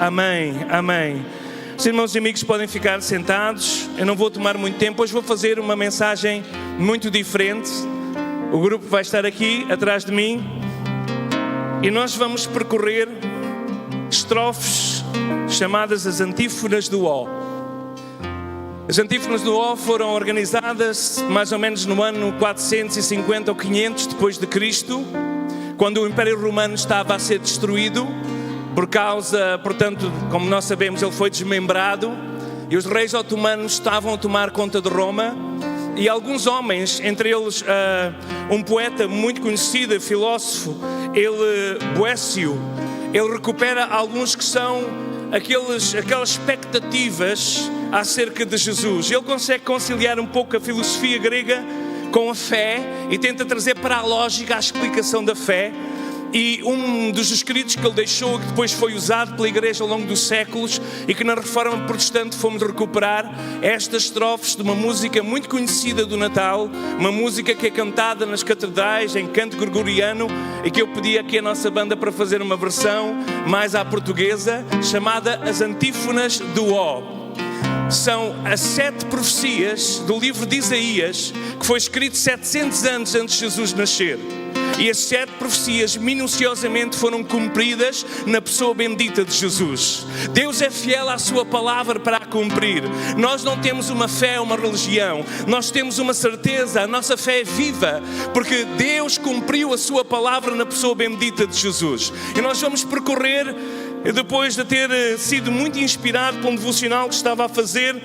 Amém, amém. Os irmãos e amigos podem ficar sentados. Eu não vou tomar muito tempo. Hoje vou fazer uma mensagem muito diferente. O grupo vai estar aqui atrás de mim e nós vamos percorrer estrofes chamadas as antífonas do Ó. As antífonas do Ó foram organizadas mais ou menos no ano 450 ou 500 depois de Cristo, quando o Império Romano estava a ser destruído por causa, portanto, como nós sabemos, ele foi desmembrado e os reis otomanos estavam a tomar conta de Roma. E alguns homens, entre eles um poeta muito conhecido, filósofo, Boécio, ele recupera alguns que são aquelas expectativas acerca de Jesus. Ele consegue conciliar um pouco a filosofia grega com a fé e tenta trazer para a lógica a explicação da fé. E um dos escritos que ele deixou, que depois foi usado pela igreja ao longo dos séculos e que na Reforma Protestante fomos recuperar, estas estrofes de uma música muito conhecida do Natal, uma música que é cantada nas catedrais em canto gregoriano e que eu pedi aqui à nossa banda para fazer uma versão mais à portuguesa, chamada As Antífonas do Ó. São as 7 profecias do livro de Isaías, que foi escrito 700 anos antes de Jesus nascer. E as 7 profecias minuciosamente foram cumpridas na pessoa bendita de Jesus. Deus é fiel à sua palavra para a cumprir. Nós não temos uma fé, uma religião. Nós temos uma certeza, a nossa fé é viva, porque Deus cumpriu a sua palavra na pessoa bendita de Jesus. E nós vamos percorrer, depois de ter sido muito inspirado por um devocional que estava a fazer,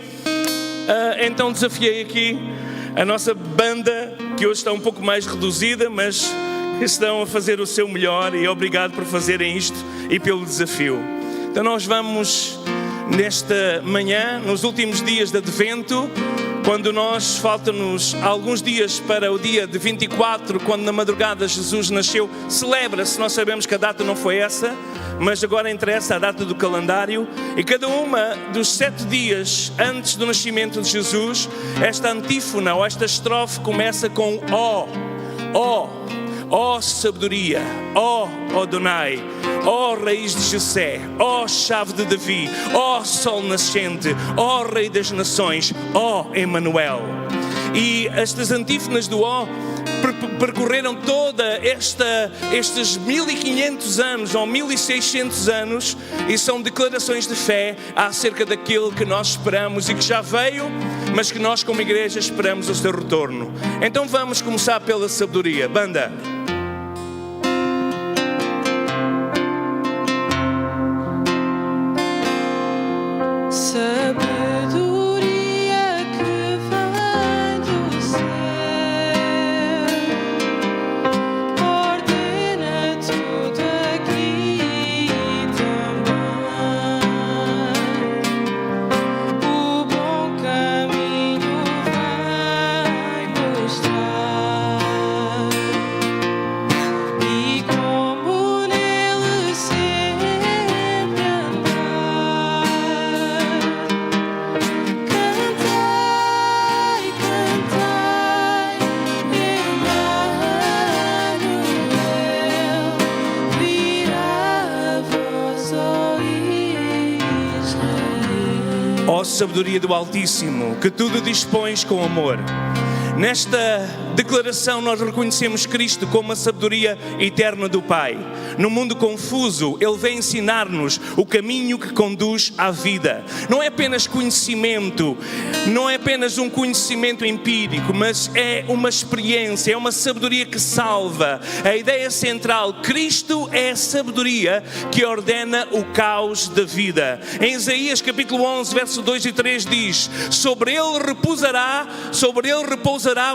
então desafiei aqui a nossa banda, que hoje está um pouco mais reduzida, mas estão a fazer o seu melhor, e obrigado por fazerem isto e pelo desafio. Então nós vamos nesta manhã, nos últimos dias de Advento, quando faltam-nos alguns dias para o dia de 24, quando na madrugada Jesus nasceu. Celebra-se, nós sabemos que a data não foi essa, mas agora interessa a data do calendário. E cada uma dos 7 dias antes do nascimento de Jesus, esta antífona ou esta estrofe começa com ó, ó. Ó sabedoria, ó Adonai, ó raiz de Jessé, ó chave de Davi, ó sol nascente, ó rei das nações, ó Emanuel. E estas antífonas do ó percorreram toda estes 1500 anos ou 1600 anos e são declarações de fé acerca daquilo que nós esperamos e que já veio, mas que nós como igreja esperamos o seu retorno. Então vamos começar pela sabedoria. Banda. Ó sabedoria do Altíssimo, que tudo dispões com amor. Nesta declaração nós reconhecemos Cristo como a sabedoria eterna do Pai. No mundo confuso, Ele vem ensinar-nos o caminho que conduz à vida. Não é apenas conhecimento, não é apenas um conhecimento empírico, mas é uma experiência, é uma sabedoria que salva. A ideia central, Cristo é a sabedoria que ordena o caos da vida. Em Isaías capítulo 11, verso 2 e 3 diz: sobre ele repousará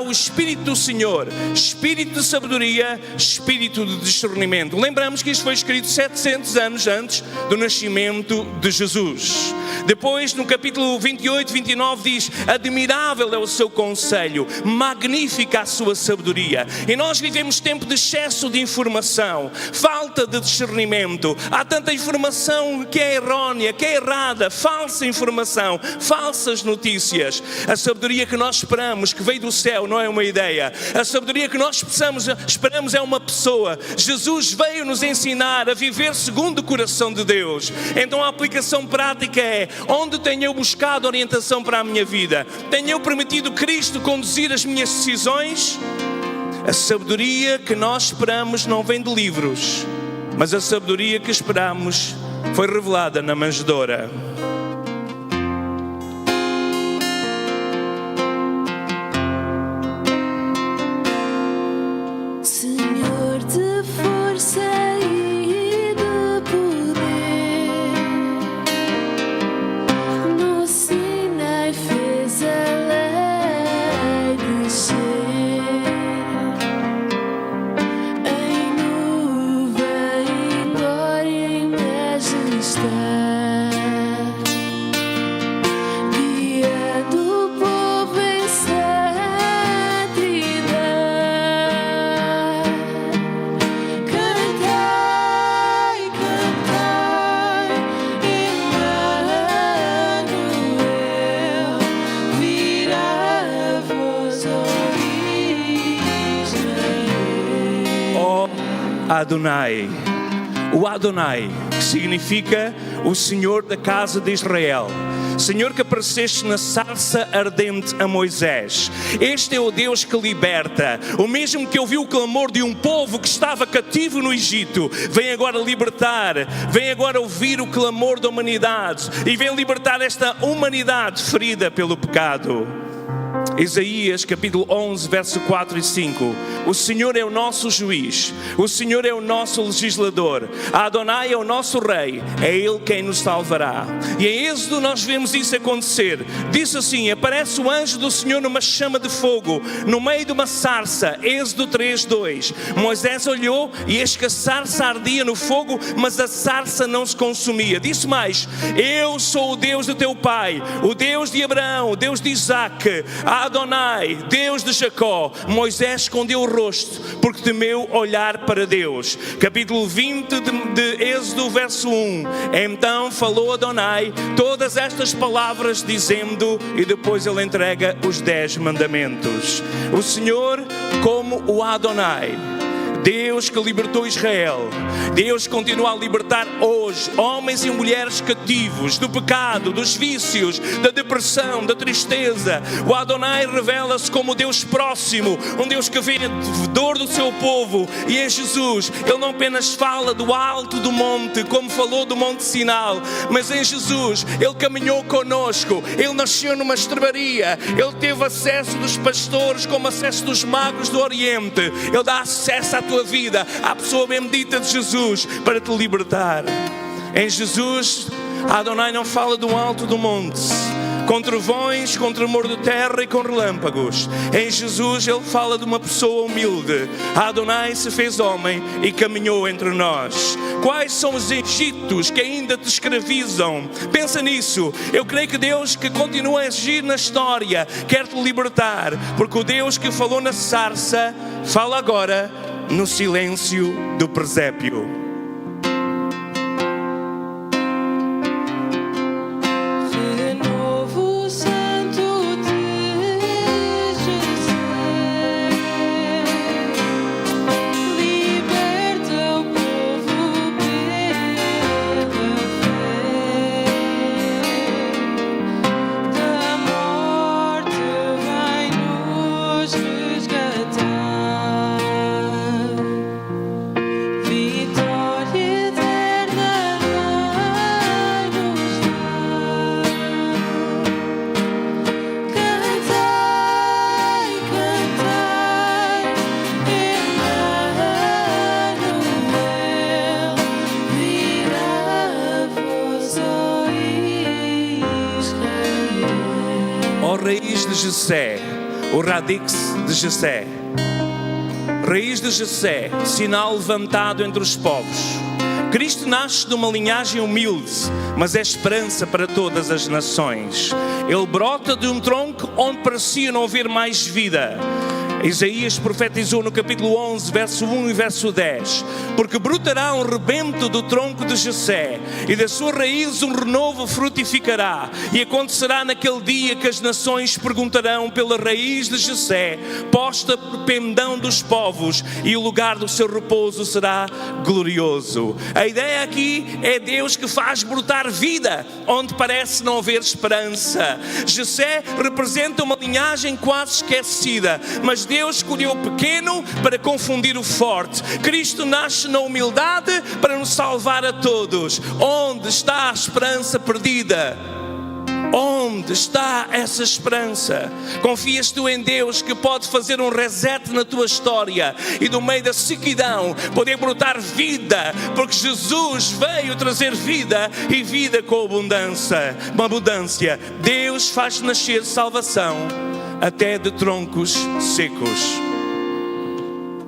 o Espírito do Senhor, Espírito de sabedoria, Espírito de discernimento. Lembramos que isto foi escrito 700 anos antes do nascimento de Jesus. Depois, no capítulo 28, 29, diz: admirável é o seu conselho, magnífica a sua sabedoria. E nós vivemos tempo de excesso de informação, falta de discernimento. Há tanta informação que é errónea, que é errada, falsa informação, falsas notícias. A sabedoria que nós esperamos, que veio do céu, não é uma ideia. A sabedoria que nós esperamos é uma pessoa. Jesus veio nos ensinar a viver segundo o coração de Deus. Então a aplicação prática é: onde tenho eu buscado orientação para a minha vida? Tenho eu permitido Cristo conduzir as minhas decisões? A sabedoria que nós esperamos não vem de livros, mas a sabedoria que esperamos foi revelada na manjedoura. Adonai. O Adonai, que significa o Senhor da casa de Israel. Senhor que apareceste na sarça ardente a Moisés. Este é o Deus que liberta. O mesmo que ouviu o clamor de um povo que estava cativo no Egito, vem agora libertar, vem agora ouvir o clamor da humanidade e vem libertar esta humanidade ferida pelo pecado. Isaías capítulo 11, verso 4 e 5. O Senhor é o nosso juiz, o Senhor é o nosso legislador, Adonai é o nosso rei, é Ele quem nos salvará. E em Êxodo nós vemos isso acontecer. Diz assim: aparece o anjo do Senhor numa chama de fogo, no meio de uma sarça. Êxodo 3, 2. Moisés olhou e eis que a sarça ardia no fogo, mas a sarça não se consumia. Disse mais: eu sou o Deus do teu pai, o Deus de Abraão, o Deus de Isaque, Adonai, Deus de Jacó. Moisés escondeu o rosto porque temeu olhar para Deus. Capítulo 20 de Êxodo, verso 1. Então falou Adonai todas estas palavras dizendo, e depois ele entrega os 10 mandamentos. O Senhor como o Adonai, Deus que libertou Israel, Deus continua a libertar hoje homens e mulheres cativos do pecado, dos vícios, da depressão, da tristeza. O Adonai revela-se como Deus próximo, um Deus que vê a dor do seu povo. E em Jesus Ele não apenas fala do alto do monte, como falou do Monte Sinai, mas em Jesus Ele caminhou conosco. Ele nasceu numa estrebaria, Ele teve acesso dos pastores como acesso dos magos do Oriente. Ele dá acesso à tua vida, à pessoa bendita de Jesus, para te libertar. Em Jesus, Adonai não fala do alto do monte, com trovões, com tremor de terra e com relâmpagos. Em Jesus Ele fala de uma pessoa humilde. Adonai se fez homem e caminhou entre nós. Quais são os Egitos que ainda te escravizam? Pensa nisso. Eu creio que Deus que continua a agir na história quer te libertar, porque o Deus que falou na sarça fala agora no silêncio do presépio. Raiz de Jessé, o radix de Jessé, raiz de Jessé, sinal levantado entre os povos. Cristo nasce de uma linhagem humilde, mas é esperança para todas as nações. Ele brota de um tronco onde parecia não haver mais vida. Isaías profetizou no capítulo 11, verso 1 e verso 10: porque brotará um rebento do tronco de Jessé, e da sua raiz um renovo frutificará. E acontecerá naquele dia que as nações perguntarão pela raiz de Jessé, posta por pendão dos povos, e o lugar do seu repouso será glorioso. A ideia aqui é Deus que faz brotar vida onde parece não haver esperança. Jessé representa uma linhagem quase esquecida, mas Deus escolheu o pequeno para confundir o forte. Cristo nasce na humildade para nos salvar a todos. Onde está a esperança perdida? Onde está essa esperança? Confias tu em Deus que pode fazer um reset na tua história e do meio da sequidão poder brotar vida, porque Jesus veio trazer vida e vida com abundância. Deus faz nascer salvação até de troncos secos.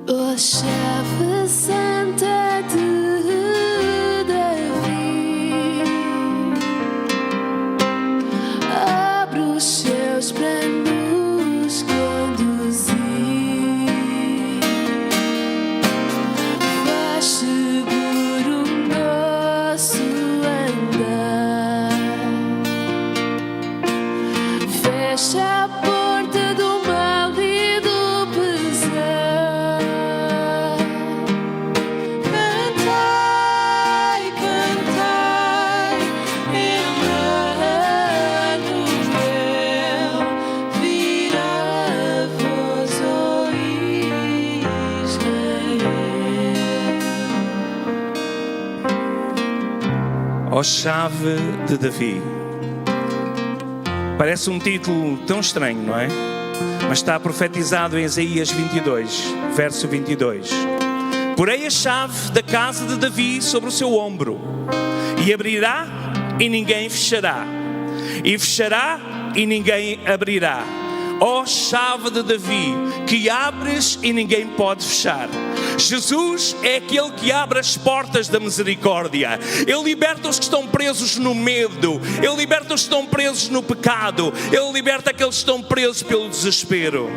A chave santa de Davi abre os céus para nos conduzir, faz seguro o nosso andar, fecha a porta do mal e do pesar. Cantai, cantai, Emmanuel, virá a voz, ó Israel. Ó chave de Davi. Parece um título tão estranho, não é? Mas está profetizado em Isaías 22, verso 22. Porei a chave da casa de Davi sobre o seu ombro, e abrirá e ninguém fechará, e fechará e ninguém abrirá. Ó chave de Davi, que abres e ninguém pode fechar. Jesus é aquele que abre as portas da misericórdia. Ele liberta os que estão presos no medo. Ele liberta os que estão presos no pecado. Ele liberta aqueles que estão presos pelo desespero.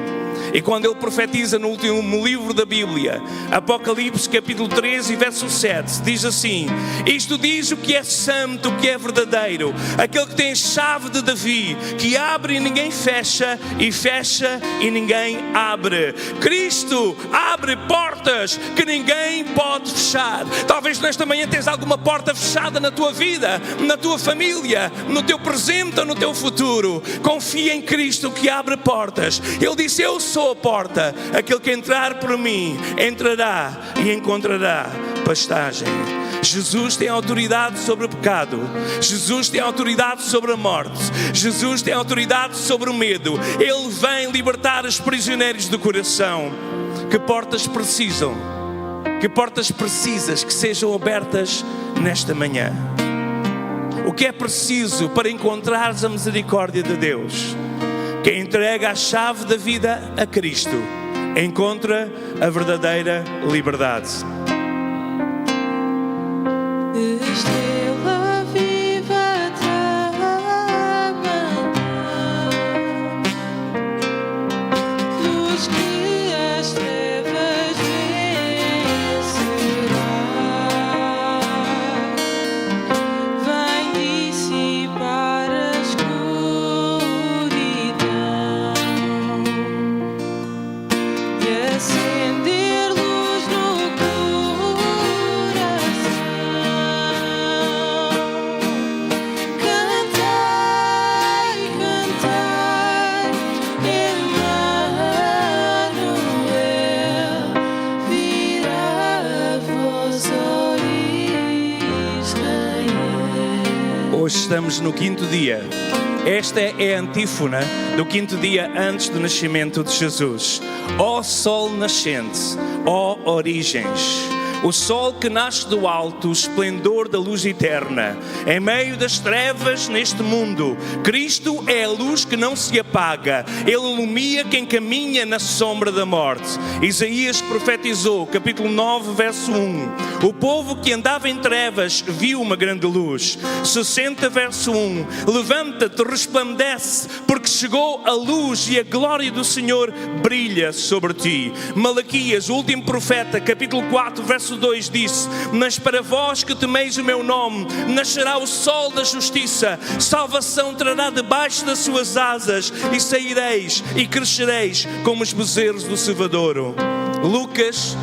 E quando ele profetiza no último livro da Bíblia, Apocalipse capítulo 13 verso 7, diz assim: isto diz o que é santo, o que é verdadeiro, aquele que tem a chave de Davi, que abre e ninguém fecha, e fecha e ninguém abre. Cristo abre portas que ninguém pode fechar. Talvez nesta manhã tens alguma porta fechada na tua vida, na tua família, no teu presente ou no teu futuro. Confia em Cristo que abre portas. Ele disse: eu sou a porta, aquele que entrar por mim entrará e encontrará pastagem. Jesus tem autoridade sobre o pecado. Jesus tem autoridade sobre a morte. Jesus tem autoridade sobre o medo. Ele vem libertar os prisioneiros do coração. Que portas precisam? Que portas precisas que sejam abertas nesta manhã? O que é preciso para encontrares a misericórdia de Deus? Quem entrega a chave da vida a Cristo encontra a verdadeira liberdade. Estrela viva da manhã, luz que as trevas vencerá, vem dissipar a escuridão e acender luz no coração. Cantai, cantai, Emmanuel, virá a voz, ó Israel. Hoje estamos no quinto dia. Esta é a antífona do quinto dia antes do nascimento de Jesus. Ó sol nascente, ó origens, o sol que nasce do alto, o esplendor da luz eterna. Em meio das trevas neste mundo, Cristo é a luz que não se apaga. Ele ilumina quem caminha na sombra da morte. Isaías profetizou, capítulo 9, verso 1. O povo que andava em trevas viu uma grande luz. 60, verso 1. Levanta-te, resplandece, porque chegou a luz e a glória do Senhor brilha sobre ti. Malaquias, o último profeta, capítulo 4, verso 2 disse: mas para vós que temeis o meu nome, nascerá o sol da justiça, salvação trará debaixo das suas asas, e saireis e crescereis como os bezerros do cevadouro. Lucas,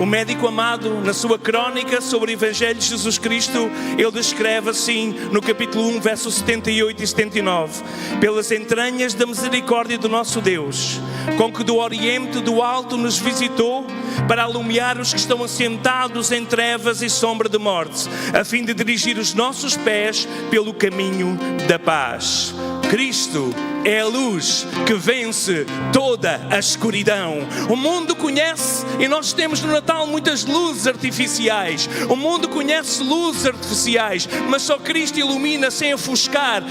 o médico amado, na sua crónica sobre o Evangelho de Jesus Cristo, ele descreve assim, no capítulo 1, versos 78 e 79. Pelas entranhas da misericórdia do nosso Deus, com que do Oriente do Alto nos visitou, para alumiar os que estão assentados em trevas e sombra de morte, a fim de dirigir os nossos pés pelo caminho da paz. Cristo é a luz que vence toda a escuridão. O mundo conhece, e nós temos no Natal muitas luzes artificiais. O mundo conhece luzes artificiais, mas só Cristo ilumina sem ofuscar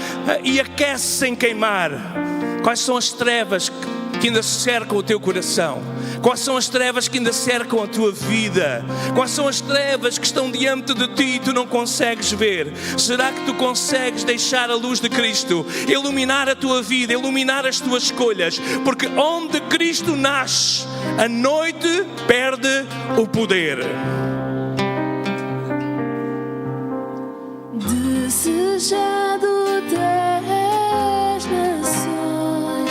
e aquece sem queimar. Quais são as trevas que ainda cercam o teu coração? Quais são as trevas que ainda cercam a tua vida? Quais são as trevas que estão diante de ti e tu não consegues ver? Será que tu consegues deixar a luz de Cristo iluminar a tua vida, iluminar as tuas escolhas? Porque onde Cristo nasce, a noite perde o poder. Desejado das nações,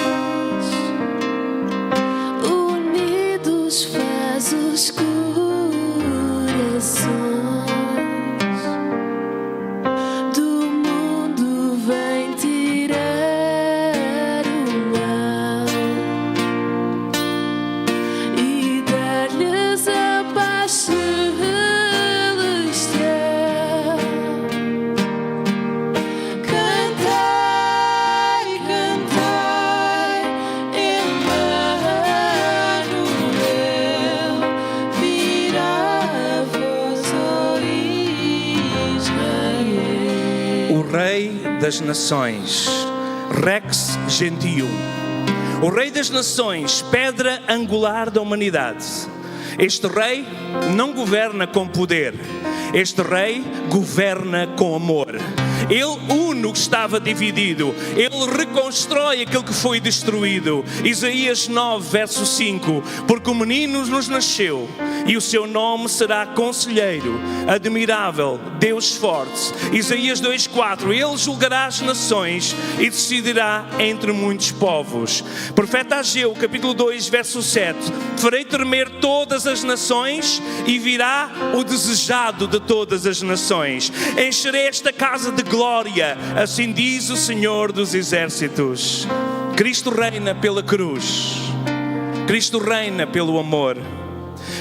unidos faz os corações. Do mundo vem tirar o mal e dar-lhes a paz celestial. Rei das Nações, Rex Gentium. O Rei das Nações, pedra angular da humanidade. Este Rei não governa com poder. Este Rei governa com amor. Ele une o que estava dividido. Ele reconstrói aquilo que foi destruído. Isaías 9, verso 5. Porque o menino nos nasceu e o seu nome será Conselheiro, Admirável, Deus Forte. Isaías 2,4. Ele julgará as nações e decidirá entre muitos povos. Profeta Ageu, capítulo 2, verso 7. Farei tremer todas as nações e virá o desejado de todas as nações. Encherei esta casa de glória, assim diz o Senhor dos Exércitos. Cristo reina pela cruz. Cristo reina pelo amor.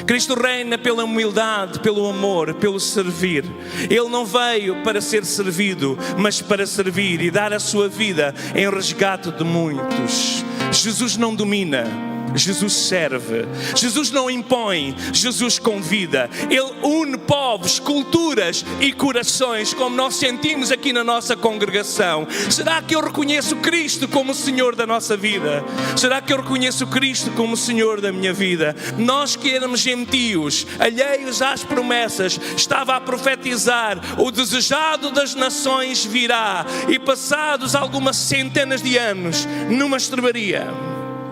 Cristo reina pela humildade, pelo amor, pelo servir. Ele não veio para ser servido, mas para servir e dar a sua vida em resgate de muitos. Jesus não domina, Jesus serve. Jesus não impõe, Jesus convida. Ele une povos, culturas e corações, como nós sentimos aqui na nossa congregação. Será que eu reconheço Cristo como o Senhor da nossa vida? Será que eu reconheço Cristo como o Senhor da minha vida? Nós que éramos gentios, alheios às promessas, estava a profetizar: o desejado das nações virá. E passados algumas centenas de anos, numa estrebaria,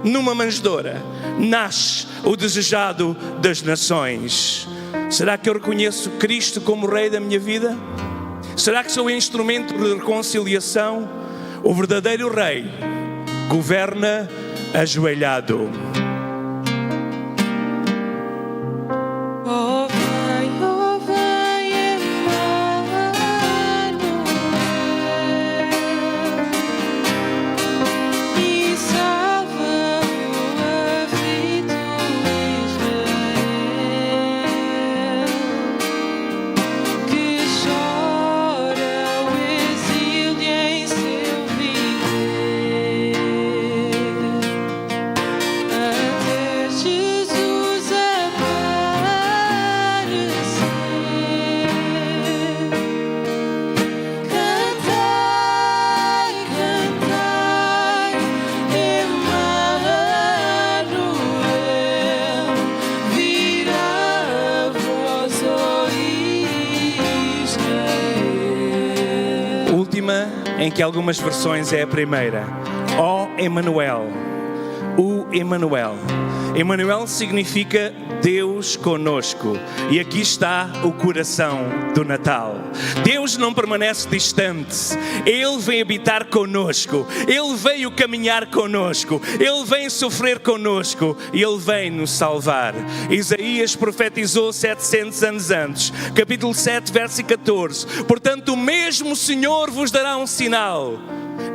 numa manjedoura, nasce o desejado das nações. Será que eu reconheço Cristo como Rei da minha vida? Será que sou instrumento de reconciliação? O verdadeiro Rei governa ajoelhado. última, em que algumas versões é a primeira. Ó Emanuel, o Emanuel. Emanuel significa Deus conosco. E aqui está o coração do Natal. Deus não permanece distante. Ele vem habitar conosco. Ele veio caminhar conosco. Ele vem sofrer conosco. E Ele vem nos salvar. Isaías profetizou 700 anos antes. Capítulo 7, verso 14. Portanto, o mesmo Senhor vos dará um sinal.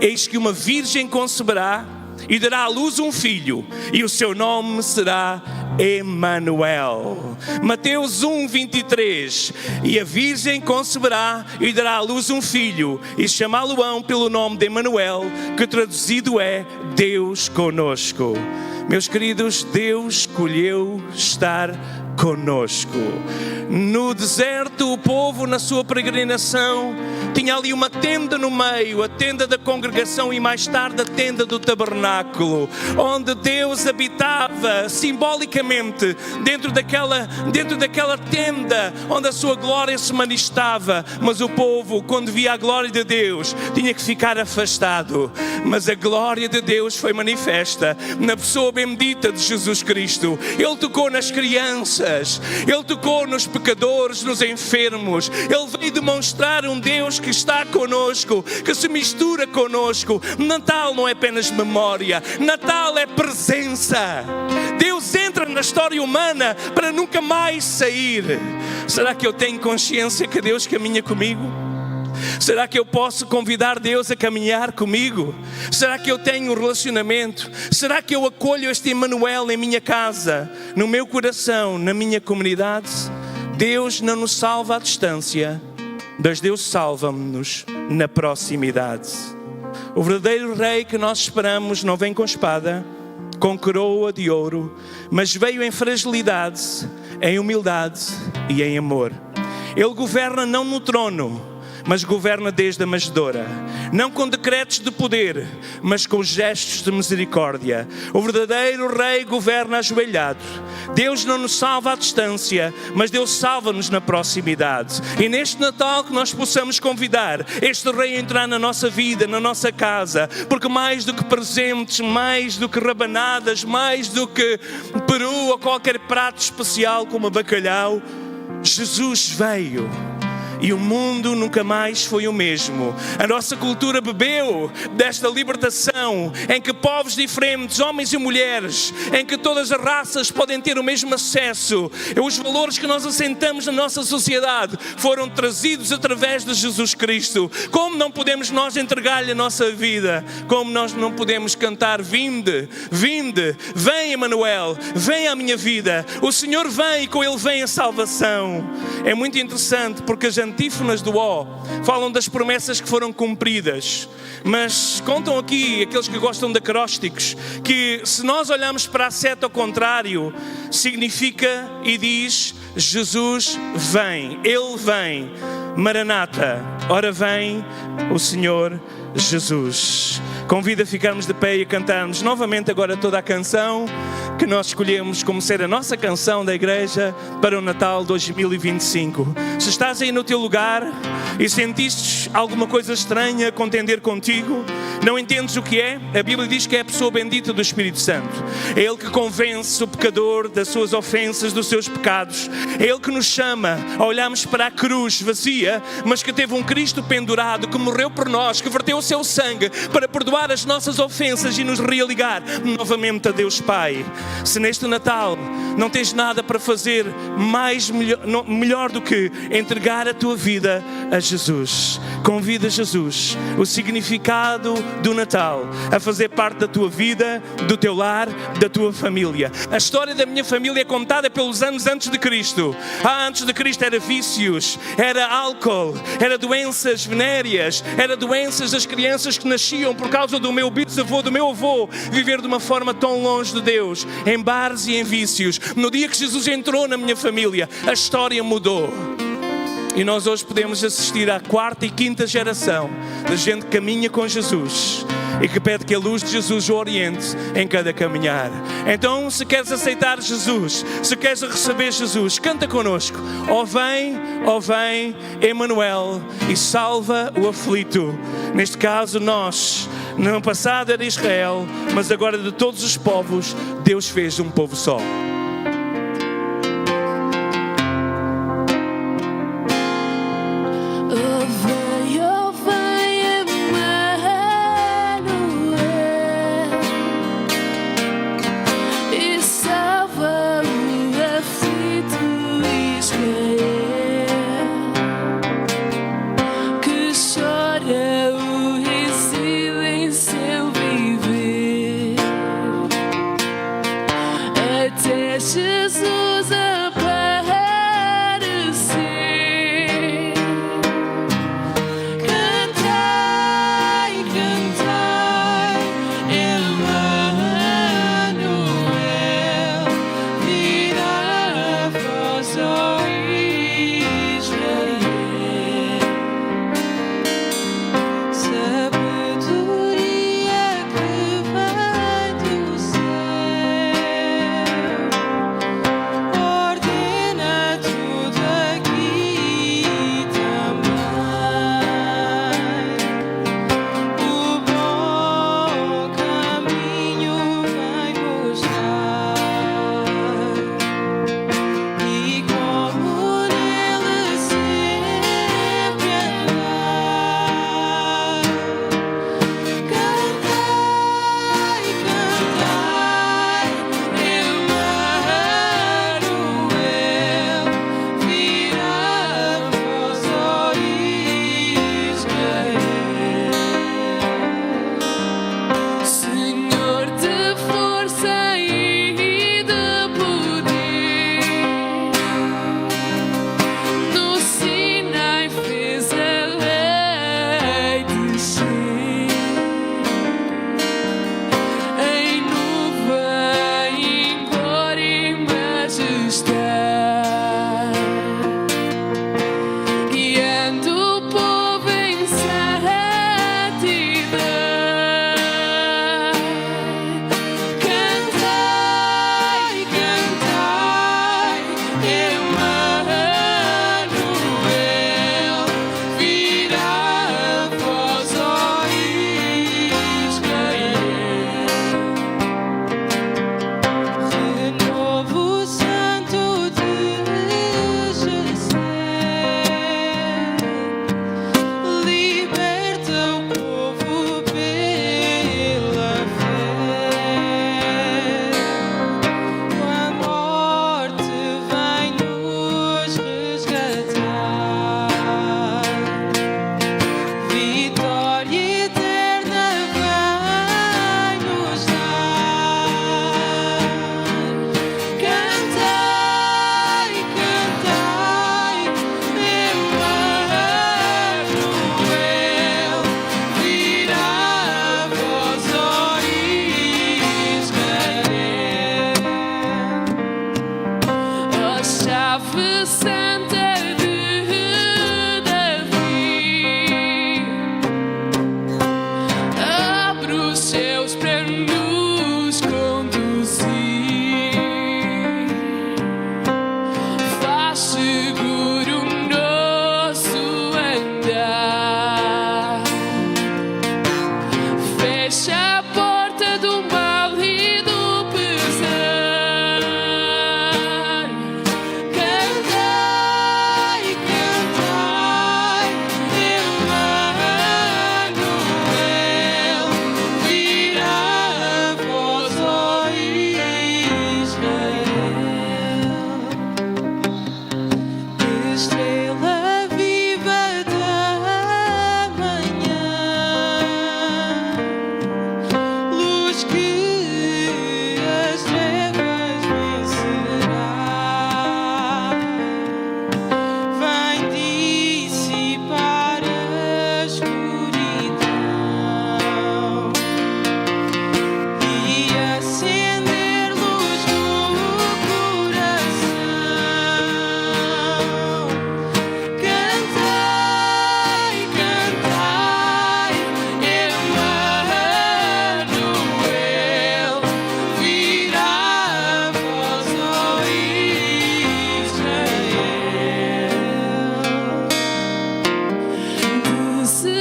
Eis que uma virgem conceberá e dará à luz um filho, e o seu nome será Emanuel. Mateus 1, 23. E a virgem conceberá e dará à luz um filho, e chamá-lo-ão pelo nome de Emanuel, que traduzido é Deus conosco. Meus queridos, Deus escolheu estar conosco. No deserto, o povo, na sua peregrinação, tinha ali uma tenda no meio, a tenda da congregação e mais tarde a tenda do tabernáculo, onde Deus habitava simbolicamente dentro daquela tenda onde a sua glória se manifestava. Mas o povo, quando via a glória de Deus, tinha que ficar afastado. Mas a glória de Deus foi manifesta na pessoa bendita de Jesus Cristo. Ele tocou nas crianças, Ele tocou nos pecadores, nos enfermos. Ele veio demonstrar um Deus que está conosco, que se mistura conosco. Natal não é apenas memória, Natal é presença. Deus entra na história humana para nunca mais sair. Será que eu tenho consciência que Deus caminha comigo? Será que eu posso convidar Deus a caminhar comigo? Será que eu tenho um relacionamento? Será que eu acolho este Emanuel em minha casa, no meu coração, na minha comunidade? Deus não nos salva à distância, mas Deus salva-nos na proximidade. O verdadeiro rei que nós esperamos não vem com espada, com coroa de ouro, mas veio em fragilidade, em humildade e em amor. Ele governa não no trono, mas governa desde a manjedoura, não com decretos de poder, mas com gestos de misericórdia. O verdadeiro rei governa ajoelhado. Deus não nos salva à distância, mas Deus salva-nos na proximidade. E neste Natal que nós possamos convidar este rei a entrar na nossa vida, na nossa casa, porque mais do que presentes, mais do que rabanadas, mais do que peru ou qualquer prato especial como bacalhau, Jesus veio. E o mundo nunca mais foi o mesmo. A nossa cultura bebeu desta libertação, em que povos diferentes, homens e mulheres, em que todas as raças podem ter o mesmo acesso. Os valores que nós assentamos na nossa sociedade foram trazidos através de Jesus Cristo. Como não podemos nós entregar-lhe a nossa vida? Como nós não podemos cantar: vinde, vinde, vem Emanuel, vem à minha vida. O Senhor vem e com Ele vem a salvação. É muito interessante porque as antífonas do Ó falam das promessas que foram cumpridas, mas contam aqui aqueles que gostam de acrósticos que, se nós olharmos para a seta ao contrário, significa e diz: Jesus vem, Ele vem, Maranata, ora vem o Senhor Jesus. Convido a ficarmos de pé e a cantarmos novamente agora toda a canção que nós escolhemos como ser a nossa canção da igreja para o Natal 2025. Se estás aí no teu lugar e sentiste alguma coisa estranha a contender contigo, não entendes o que é? A Bíblia diz que é a pessoa bendita do Espírito Santo. É Ele que convence o pecador das suas ofensas, dos seus pecados. É Ele que nos chama a olharmos para a cruz vazia, mas que teve um Cristo pendurado, que morreu por nós, que verteu o seu sangue para perdoar as nossas ofensas e nos religar novamente a Deus Pai. Se neste Natal não tens nada para fazer melhor do que entregar a tua vida a Jesus, convida Jesus, o significado do Natal, a fazer parte da tua vida, do teu lar, da tua família. A história da minha família é contada pelos anos antes de Cristo. Antes de Cristo era vícios, era álcool, era doenças venéreas, era doenças das crianças que nasciam por causa do meu bisavô, do meu avô, viver de uma forma tão longe de Deus, em bares e em vícios. No dia que Jesus entrou na minha família, a história mudou. E nós hoje podemos assistir à quarta e quinta geração de gente que caminha com Jesus e que pede que a luz de Jesus o oriente em cada caminhar. Então, se queres aceitar Jesus, se queres receber Jesus, canta connosco. Ó vem, Emmanuel, e salva o aflito. Neste caso, nós, no passado era Israel, mas agora de todos os povos, Deus fez um povo só. Até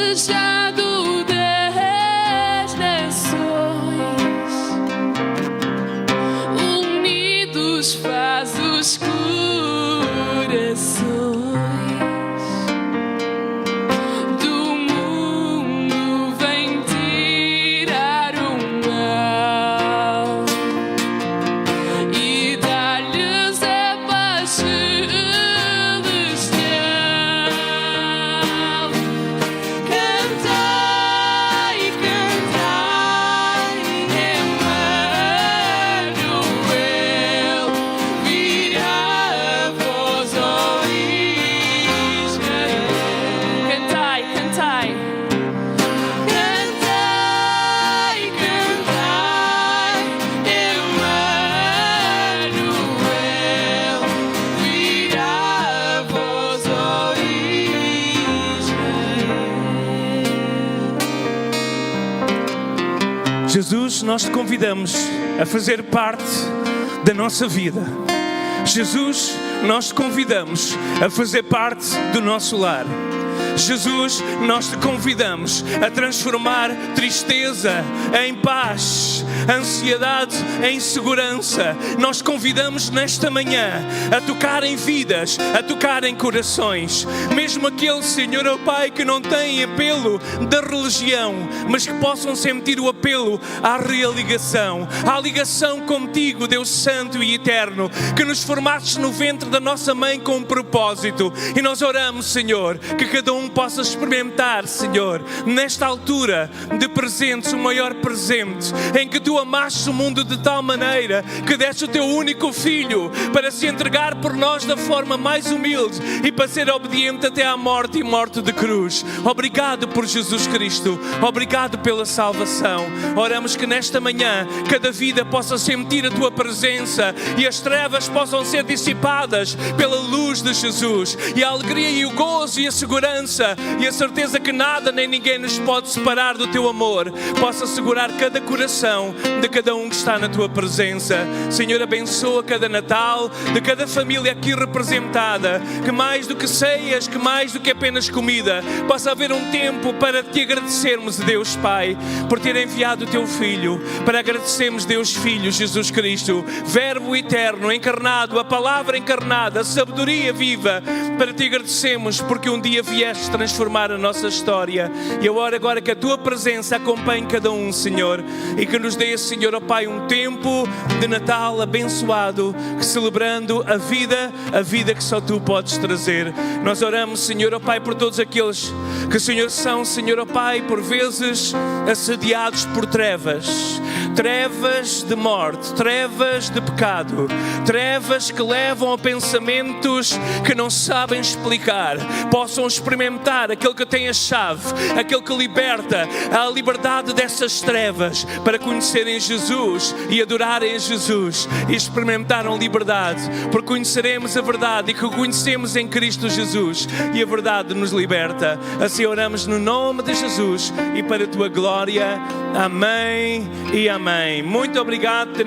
desejado das nações, unidos faz os corações. Do mundo vem tirar o mal e dar-lhes a paz celestial. Cantai, cantai, Emmanuel, virá a voz, ó Israel. Cantai, cantai. Cantai, cantai, Emmanuel, virá a voz, ó Israel. Jesus, nós te convidamos a fazer parte da nossa vida. Jesus, nós te convidamos a fazer parte do nosso lar. Jesus, nós te convidamos a transformar tristeza em paz, ansiedade em segurança. Nós convidamos nesta manhã a tocar em vidas, a tocar em corações. Mesmo aquele, Senhor, ó Pai, que não tem apelo da religião, mas que possam sentir o apelo à real ligação, à ligação contigo, Deus Santo e Eterno, que nos formastes no ventre da nossa mãe com um propósito. E nós oramos, Senhor, que cada um possa experimentar, Senhor, nesta altura de presentes, o maior presente, em que tu amaste o mundo de tal maneira que deste o teu único filho para se entregar por nós da forma mais humilde e para ser obediente até à morte e morte de cruz. Obrigado por Jesus Cristo, obrigado pela salvação. Oramos que nesta manhã cada vida possa sentir a tua presença e as trevas possam ser dissipadas pela luz de Jesus, e a alegria e o gozo e a segurança e a certeza que nada nem ninguém nos pode separar do teu amor possa segurar cada coração de cada um que está na tua presença. Senhor, abençoa cada Natal de cada família aqui representada, que mais do que ceias, que mais do que apenas comida, possa haver um tempo para te agradecermos, Deus Pai, por ter enviado o teu Filho, para agradecermos, Deus Filho, Jesus Cristo, Verbo eterno, encarnado, a palavra encarnada, a sabedoria viva, para te agradecemos porque um dia vieste transformar a nossa história. E eu oro agora que a tua presença acompanhe cada um, Senhor, e que nos dê, Senhor, ó Pai, um tempo de Natal abençoado, que celebrando a vida que só tu podes trazer. Nós oramos, Senhor, ó Pai, por todos aqueles que, Senhor, são, Senhor, ó Pai, por vezes assediados por trevas de morte, trevas de pecado, trevas que levam a pensamentos que não sabem explicar, possam experimentar aquele que tem a chave, aquele que liberta, a liberdade dessas trevas, para conhecerem Jesus e adorarem a Jesus e experimentaram liberdade, porque conheceremos a verdade e que conhecemos em Cristo Jesus, e a verdade nos liberta. Assim oramos no nome de Jesus e para a tua glória. Amém e amém. Muito obrigado por terem